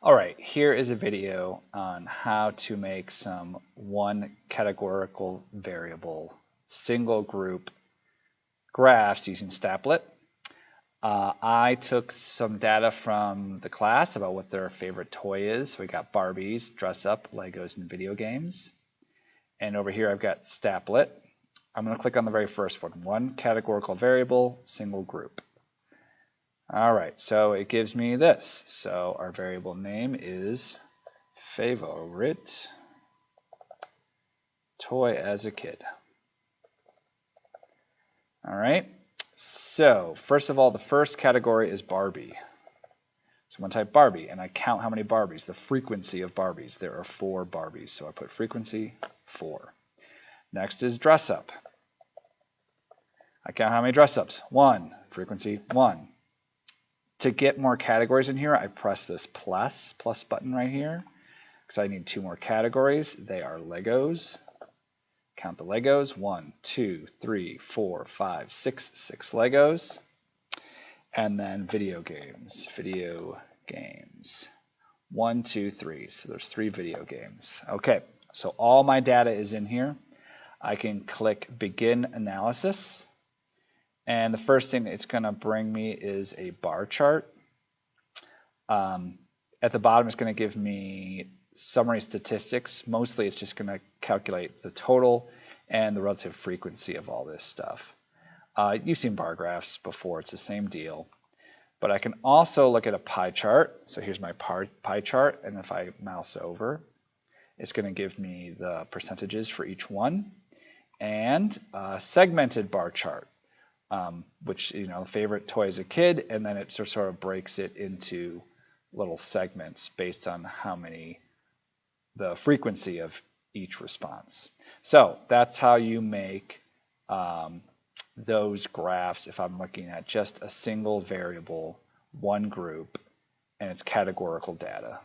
All right, here is a video on how to make some one categorical variable single group graphs using Staplet. I took some data from the class about what their favorite toy is. So we got Barbies, dress up, Legos, and video games. And over here I've got Staplet. I'm going to click on the very first one categorical variable, single group. All right, so it gives me this. So our variable name is favorite toy as a kid. All right, so first of all, the first category is Barbie. So I'm going to type Barbie, and I count how many Barbies, the frequency of Barbies. There are 4 Barbies, so I put frequency 4. Next is dress up. I count how many dress ups, 1, frequency 1. To get more categories in here, I press this plus button right here because I need 2 more categories. They are Legos. Count the Legos. 1, 2, 3, 4, 5, 6 Legos. And then video games. Video games. 1, 2, 3. So there's 3 video games. Okay, so all my data is in here. I can click Begin Analysis. And the first thing it's going to bring me is a bar chart. At the bottom, it's going to give me summary statistics. Mostly, it's just going to calculate the total and the relative frequency of all this stuff. You've seen bar graphs before. It's the same deal. But I can also look at a pie chart. So here's my pie chart. And if I mouse over, it's going to give me the percentages for each one. And a segmented bar chart. Which, favorite toy as a kid, and then it sort of breaks it into little segments based on the frequency of each response. So that's how you make those graphs if I'm looking at just a single variable, one group, and its categorical data.